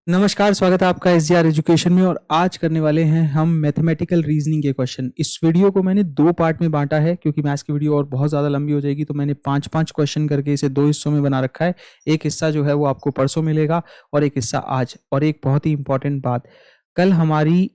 नमस्कार, स्वागत है आपका एसजीआर एजुकेशन में। और आज करने वाले हैं हम मैथमेटिकल रीजनिंग के क्वेश्चन। इस वीडियो को मैंने दो पार्ट में बांटा है क्योंकि मैथ्स की वीडियो और बहुत ज़्यादा लंबी हो जाएगी, तो मैंने पांच पांच क्वेश्चन करके इसे दो हिस्सों में बना रखा है। एक हिस्सा जो है वो आपको परसों मिलेगा और एक हिस्सा आज। और एक बहुत ही इंपॉर्टेंट बात, कल हमारी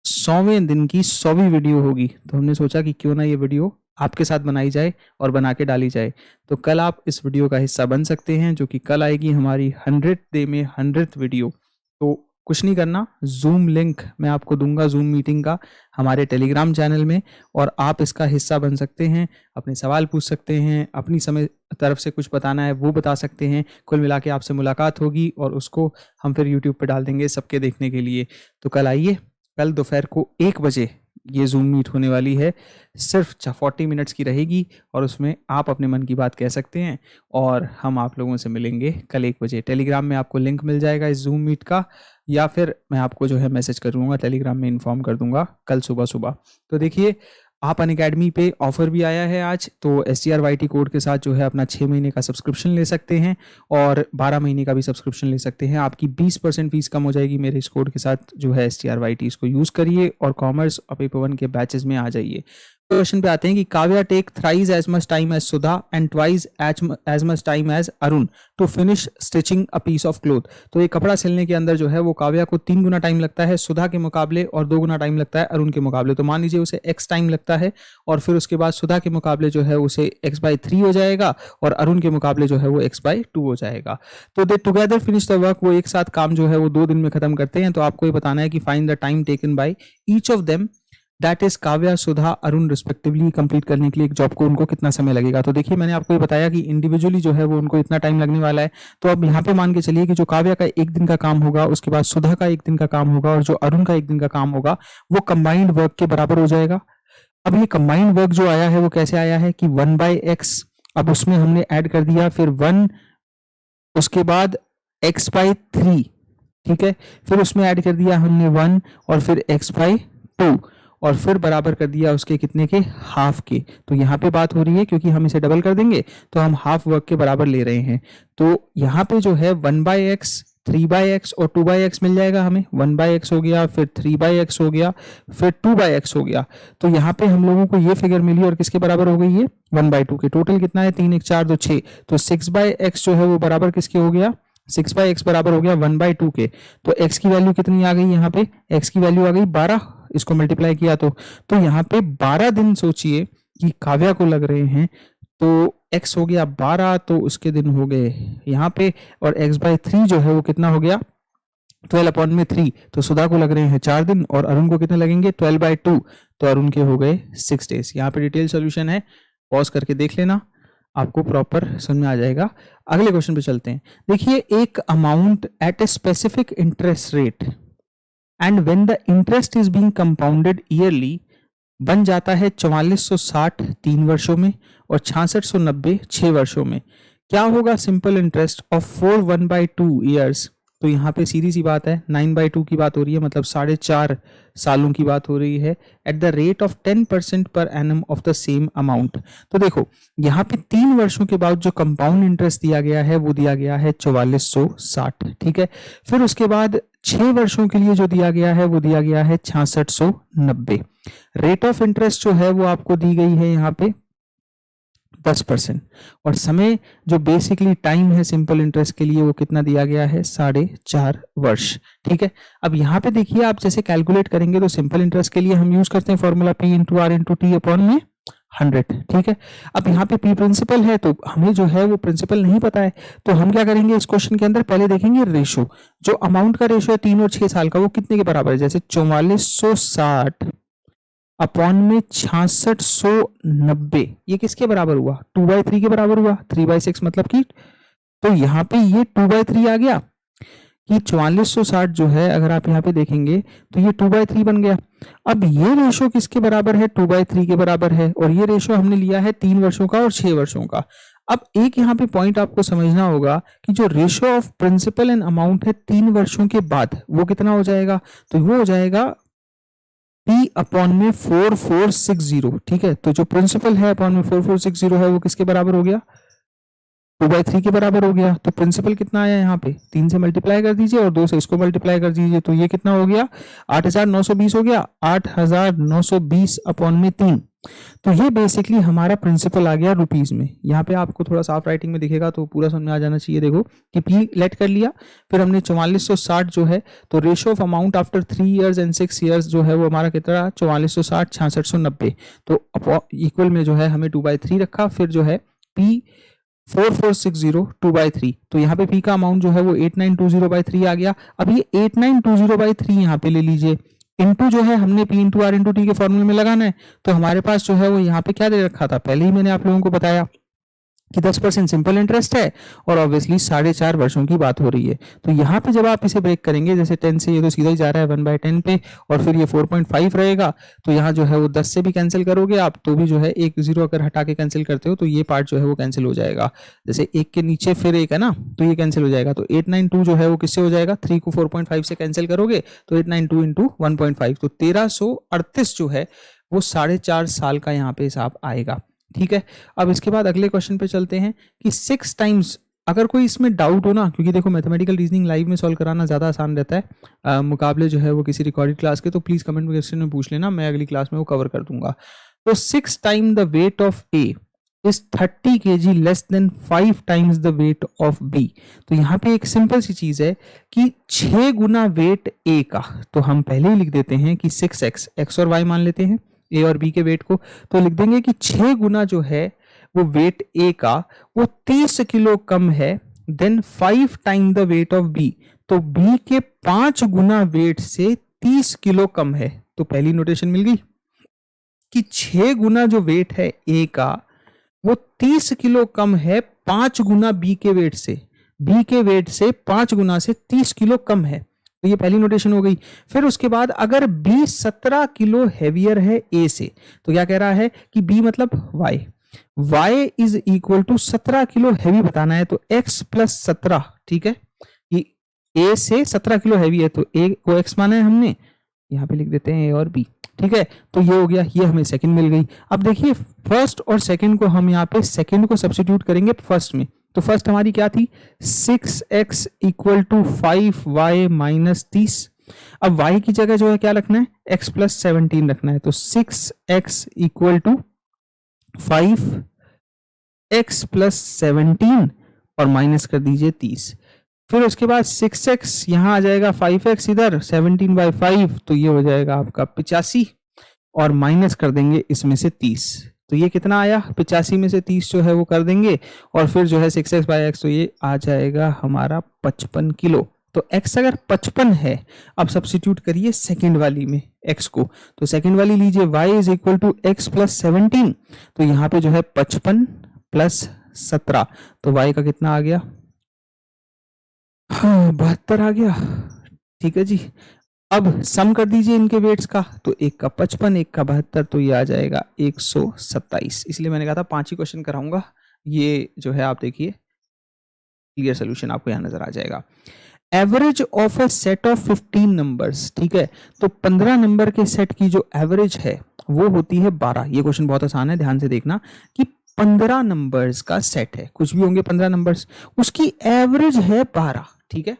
100वें दिन की 100वीं वीडियो होगी, तो हमने सोचा कि क्यों ना ये वीडियो आपके साथ बनाई जाए और बना के डाली जाए। तो कल आप इस वीडियो का हिस्सा बन सकते हैं, जो कि कल आएगी हमारी 100th डे में 100th वीडियो। तो कुछ नहीं करना, जूम लिंक मैं आपको दूंगा जूम मीटिंग का हमारे टेलीग्राम चैनल में, और आप इसका हिस्सा बन सकते हैं। अपने सवाल पूछ सकते हैं, अपनी समय तरफ से कुछ बताना है वो बता सकते हैं। कुल मिला के आपसे मुलाकात होगी और उसको हम फिर यूट्यूब पर डाल देंगे सबके देखने के लिए। तो कल आइए, कल दोपहर को 1 बजे ये जूम मीट होने वाली है। सिर्फ 40 मिनट्स की रहेगी और उसमें आप अपने मन की बात कह सकते हैं और हम आप लोगों से मिलेंगे कल 1 बजे। टेलीग्राम में आपको लिंक मिल जाएगा इस जूम मीट का, या फिर मैं आपको जो है मैसेज कर दूंगा, टेलीग्राम में इन्फॉर्म कर दूंगा कल सुबह सुबह। तो देखिए, आप अनअकैडमी पे ऑफर भी आया है आज, तो STRYT कोड के साथ जो है अपना 6 महीने का सब्सक्रिप्शन ले सकते हैं और 12 महीने का भी सब्सक्रिप्शन ले सकते हैं। आपकी 20% फीस कम हो जाएगी मेरे इस कोड के साथ जो है STRYT। इसको यूज़ करिए और कॉमर्स और पेपर 1 के बैचेस में आ जाइए। क्वेश्चन पे आते हैं कि Kavya take thrice as much time as Sudha and twice as much time as Arun to finish stitching a piece of cloth. तो ये कपड़ा सिलने के अंदर जो है वो काव्या को 3 गुना टाइम लगता है सुधा के मुकाबले, और 2 गुना टाइम लगता है अरुण के मुकाबले। तो मान लीजिए उसे x टाइम लगता है, और फिर उसके बाद सुधा के मुकाबले जो है उसे x/3 हो जाएगा, और अरुण के मुकाबले जो है वो x/2 हो जाएगा। तो दे टुगेदर फिनिश द वर्क, वो एक साथ काम जो है वो 2 दिन में खत्म करते हैं। तो आपको ये बताना है कि find the time taken by each of them, that is Kavya, Sudha, Arun respectively complete करने के लिए एक जॉब को उनको कितना समय लगेगा। तो देखिए, मैंने आपको ये बताया कि इंडिविजुअली जो है वो उनको इतना टाइम लगने वाला है। तो अब यहाँ पे मान के चलिए कि जो काव्या का 1 दिन का काम होगा, उसके बाद सुधा का 1 दिन का काम होगा, और जो अरुण का 1 दिन का काम होगा वो कंबाइंड वर्क के बराबर हो जाएगा। अब ये कंबाइंड वर्क जो आया है वो कैसे आया है कि 1/x, अब उसमें हमने ऐड कर दिया फिर 1, उसके बाद x/3, ठीक है, फिर उसमें ऐड कर दिया हमने 1 और फिर x/2, और फिर बराबर कर दिया उसके कितने के, हाफ के। तो यहाँ पे बात हो रही है, क्योंकि हम इसे डबल कर देंगे तो हम हाफ वर्क के बराबर ले रहे हैं। तो यहाँ पे जो है 1/x, 3/x और 2/x मिल जाएगा हमें। 1/x हो गया, फिर 3/x हो गया, फिर 2/x हो गया। तो यहाँ पे हम लोगों को ये फिगर मिली और किसके बराबर हो गई है, 1/2 के। टोटल कितना है, 3 1 4 2 6। तो 6/x जो है वो बराबर किसके हो गया, 6/x बराबर हो गया 1/2 के। तो x की वैल्यू कितनी आ गई, यहाँ पे x की वैल्यू आ गई 12, इसको मल्टीप्लाई किया तो यहाँ पे 12 दिन सोचिए कि काव्या को लग रहे हैं। तो x हो गया 12, तो उसके दिन हो गए यहाँ पे, और x/3 जो है वो कितना हो गया, 12/3। तो सुधा को लग रहे हैं 4 दिन, और अरुण को कितने लगेंगे, 12/2। तो अरुण के हो गए 6 डेज। यहाँ पे डिटेल सोल्यूशन है, पॉज करके देख लेना, आपको प्रॉपर समझ में आ जाएगा। अगले क्वेश्चन पे चलते हैं। देखिए, एक amount at a specific interest rate and when the interest is being compounded yearly बन जाता है 4460 3 वर्षों में और 6690 6 वर्षों में। क्या होगा सिंपल इंटरेस्ट ऑफ 4 1/2 ईयर्स। तो यहाँ पे सीधी सी बात है, 9/2 की बात हो रही है, मतलब 4.5 सालों की बात हो रही है, at the rate of 10% per annum of the same amount. तो देखो, यहाँ पे 3 वर्षों के बाद जो कंपाउंड इंटरेस्ट दिया गया है वो दिया गया है 4460, ठीक है। फिर उसके बाद 6 वर्षों के लिए जो दिया गया है वो दिया गया है 6690। रेट ऑफ इंटरेस्ट जो है वो आपको दी गई है यहाँ पे 10%, और समय जो बेसिकली टाइम है सिंपल इंटरेस्ट के लिए वो कितना दिया गया है, 4.5 वर्ष, ठीक है। अब यहाँ पे देखिए, आप जैसे कैलकुलेट करेंगे तो सिंपल इंटरेस्ट के लिए हम यूज करते हैं फॉर्मूला P/R/T/100, ठीक है। अब यहाँ पे P प्रिंसिपल है, तो हमें जो है वो प्रिंसिपल नहीं पता है, तो हम क्या करेंगे इस क्वेश्चन के अंदर, पहले देखेंगे रेशो। जो अमाउंट का रेशो है 3 और 6 साल का, वो कितने के बराबर है, जैसे 4460 अपॉन में 6690, ये किसके बराबर हुआ, 2/3 के बराबर हुआ। 3/6 मतलब कि, तो यहाँ पे ये 2/3 आ गया कि 4460 जो है, अगर आप यहाँ पे देखेंगे तो ये 2/3 बन गया। अब ये रेशो किसके बराबर है, 2/3 के बराबर है, और ये रेशो हमने लिया है 3 वर्षों का और 6 वर्षों का। अब एक यहाँ पे पॉइंट आपको समझना होगा कि जो ratio of principal and amount है 3 वर्षों के बाद, वो कितना हो जाएगा, तो वो हो जाएगा P अपॉन में 4460, ठीक है। तो जो प्रिंसिपल है अपॉन में 4460 है वो किसके बराबर हो गया, 2/3 के बराबर हो गया। तो प्रिंसिपल कितना आया यहाँ पे, 3 से मल्टीप्लाई कर दीजिए और 2 से इसको मल्टीप्लाई कर दीजिए, तो ये कितना हो गया 8,920 हो गया, 8,920 अपॉन में 3। तो ये बेसिकली हमारा प्रिंसिपल आ गया रुपीज में। यहाँ पे आपको थोड़ा साफ राइटिंग में दिखेगा तो पूरा समझ में आ जाना चाहिए। देखो कि पी लेट कर लिया, फिर हमने 4460 जो है, तो ratio of amount after 3 years and 6 years जो है वो हमारा कितना 4460 6690, तो इक्वल में जो है हमें 2/3 रखा, फिर जो है पी 4460 2/3, तो यहाँ पे पी का अमाउंट जो है वो 8920/3 आ गया। अब ये 8920/3 यहाँ पे ले लीजिए, इनटू जो है हमने P into R into T के फॉर्मूले में लगाना है। तो हमारे पास जो है वो यहाँ पे क्या दे रखा था, पहले ही मैंने आप लोगों को बताया कि 10% सिंपल इंटरेस्ट है और ऑब्वियसली 4.5 वर्षों की बात हो रही है। तो यहाँ पे जब आप इसे ब्रेक करेंगे, जैसे 10 से ये तो सीधा ही जा रहा है 1/10 पे, और फिर ये 4.5 रहेगा, तो यहाँ जो है वो 10 से भी कैंसिल करोगे आप तो भी जो है एक जीरो अगर हटा के कैंसिल करते हो तो ये पार्ट जो है वो कैंसिल हो जाएगा। जैसे एक के नीचे फिर एक है ना, तो ये कैंसिल हो जाएगा। तो 892 जो है वो किससे हो जाएगा, 3 को 4.5 से कैंसिल करोगे तो 892 इंटू 1.5, तो 1338 जो है वो 4.5 साल का यहाँ पे हिसाब आएगा। ठीक है, अब इसके बाद अगले क्वेश्चन पे चलते हैं कि 6 टाइम्स, अगर कोई इसमें डाउट हो ना, क्योंकि देखो मैथमेटिकल रीजनिंग लाइव में सॉल्व कराना ज़्यादा आसान रहता है मुकाबले जो है वो किसी रिकॉर्डेड क्लास के, तो प्लीज़ कमेंट सेक्शन में पूछ लेना, मैं अगली क्लास में वो कवर कर दूंगा। तो 6 time the weight of A is 30 kg less than 5 times the weight of B. तो यहाँ पे एक सिंपल सी चीज़ है कि 6 गुना वेट ए का, तो हम पहले ही लिख देते हैं कि 6x, x और y मान लेते हैं ए और बी के वेट को, तो लिख देंगे कि 6 गुना जो है वो वेट ए का वो 30 किलो कम है than 5 time the weight of B, तो बी के 5 गुना वेट से 30 किलो कम है। तो पहली नोटेशन मिल गई कि 6 गुना जो वेट है ए का वो 30 किलो कम है 5 गुना बी के वेट से, बी के वेट से 5 गुना से 30 किलो कम है, तो ये पहली नोटेशन हो गई। फिर उसके बाद अगर बी 17 किलो हैवियर है ए से, तो क्या कह रहा है कि बी मतलब Y, y is equal to 17 kilo heavy बताना है, तो x प्लस 17, ठीक है, कि a से 17 किलो हैवी है तो a को x माना है हमने, यहाँ पे लिख देते हैं a और b, ठीक है। तो ये हो गया, ये हमें सेकंड मिल गई। अब देखिए फर्स्ट और सेकंड को हम यहाँ पे सेकंड को सब्स्टिट्यूट करेंगे फर्स्ट में, तो फर्स्ट हमारी क्या थी 6x equal to 5y minus 30। अब y की जगह जो है क्या रखना है, x प्लस 17 रखना है, तो 6x equal to 5x plus 17 और माइनस कर दीजिए 30। फिर उसके बाद 6x यहाँ आ जाएगा, 5x इधर, 17/5, तो ये हो जाएगा आपका 85 और माइनस कर देंगे इसमें से 30, तो ये कितना आया 85 में से 30 जो है वो कर देंगे, और फिर जो है 6x/x, तो ये आ जाएगा हमारा 55 किलो। तो x अगर 55 है, अब सब्स्टिट्यूट करिए सेकंड वाली में x को, तो सेकंड वाली लीजिए y is equal to x plus 17, तो यहाँ पे जो है 55 प्लस 17, तो y का कितना आ गया, हाँ 72 आ गया, ठीक है जी। अब सम कर दीजिए इनके वेट्स का, तो एक का 55 एक का 72, तो ये आ जाएगा 127। इसलिए मैंने कहा था 5 ही क्वेश्चन कराऊंगा, ये जो है आप देखिए क्लियर सोल्यूशन आपको यहाँ नजर आ जाएगा। Average of A set of 15 numbers, ठीक है, तो 15 नंबर के सेट की जो एवरेज है वो होती है 12। ये क्वेश्चन बहुत आसान है, ध्यान से देखना कि 15 नंबर्स का सेट है, कुछ भी होंगे 15 नंबर्स, उसकी एवरेज है 12, ठीक है।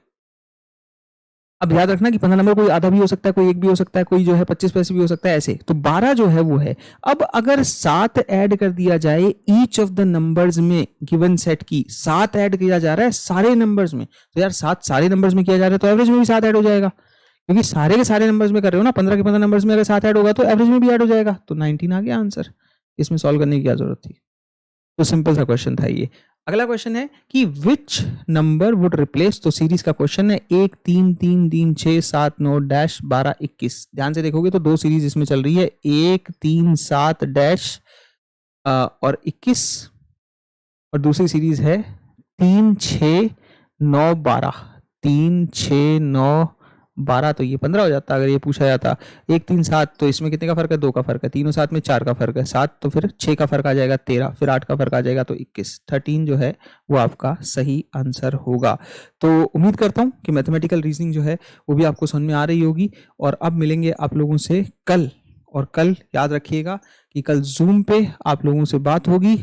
अब याद रखना कि 15 नंबर कोई आधा भी हो सकता है, कोई एक भी हो सकता है, कोई जो है 25 पैसे भी हो सकता है, ऐसे। तो 12 जो है वो है। अब अगर 7 ऐड कर दिया जाए ईच ऑफ द नंबर्स में, गिवन सेट की 7 ऐड किया जा रहा है सारे नंबर्स में, तो यार 7 सारे नंबर्स में किया जा रहा है तो एवरेज में भी 7 ऐड हो जाएगा, क्योंकि सारे के सारे नंबर्स में कर रहे हो ना, 15 के 15 नंबर्स में अगर 7 ऐड होगा तो एवरेज में भी ऐड हो जाएगा, तो 19 आ गया आंसर। इसमें सॉल्व करने की क्या जरूरत थी, तो सिंपल सा क्वेश्चन था ये। अगला क्वेश्चन है कि विच नंबर वुड रिप्लेस, तो सीरीज का क्वेश्चन है 1 3 3 3 6 7 9 डैश 12 21। ध्यान से देखोगे तो 2 सीरीज इसमें चल रही है, 1 3 7 डैश और 21, और दूसरी सीरीज है 3 6 9 12, 3 6 9 12, तो ये 15 हो जाता अगर ये पूछा जाता। 1 3 7, तो इसमें कितने का फर्क है, 2 का फर्क है, 3 और 7 में 4 का फर्क है, 7 तो फिर 6 का फर्क आ जाएगा 13, फिर 8 का फर्क आ जाएगा तो 21, 13 जो है वो आपका सही आंसर होगा। तो उम्मीद करता हूँ कि मैथमेटिकल रीजनिंग जो है वो भी आपको समझ में आ रही होगी। और अब मिलेंगे आप लोगों से कल, और कल याद रखिएगा कि कल जूम पे आप लोगों से बात होगी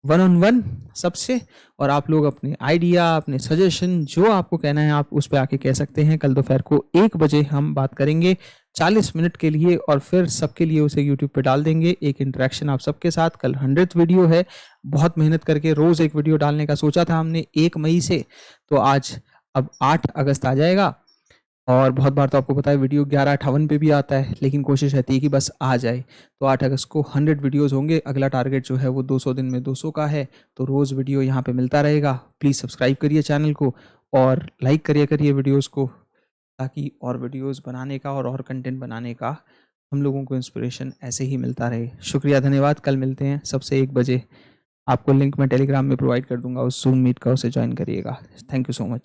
वन ऑन वन सबसे। और आप लोग अपने आइडिया, अपने सजेशन, जो आपको कहना है आप उस पे आके कह सकते हैं। कल दोपहर को 1 बजे हम बात करेंगे 40 मिनट के लिए, और फिर सबके लिए उसे यूट्यूब पे डाल देंगे। एक इंटरेक्शन आप सबके साथ। कल 100th वीडियो है। बहुत मेहनत करके रोज एक वीडियो डालने का सोचा था हमने 1 मई से, तो आज अब 8 अगस्त आ जाएगा। और बहुत बार तो आपको पता है वीडियो 11:58 पे भी आता है, लेकिन कोशिश रहती है कि बस आ जाए। तो 8 अगस्त को 100 वीडियोस होंगे। अगला टारगेट जो है वो 200 दिन में 200 का है। तो रोज़ वीडियो यहाँ पे मिलता रहेगा। प्लीज़ सब्सक्राइब करिए चैनल को और लाइक करिए वीडियोस को, ताकि और वीडियोस बनाने का और कंटेंट बनाने का हम लोगों को इंस्पिरेशन ऐसे ही मिलता रहे। शुक्रिया, धन्यवाद। कल मिलते हैं सबसे 1 बजे। आपको लिंक मैं टेलीग्राम में प्रोवाइड कर दूंगा उस जूम मीट का, उसे ज्वाइन करिएगा। Thank you so much.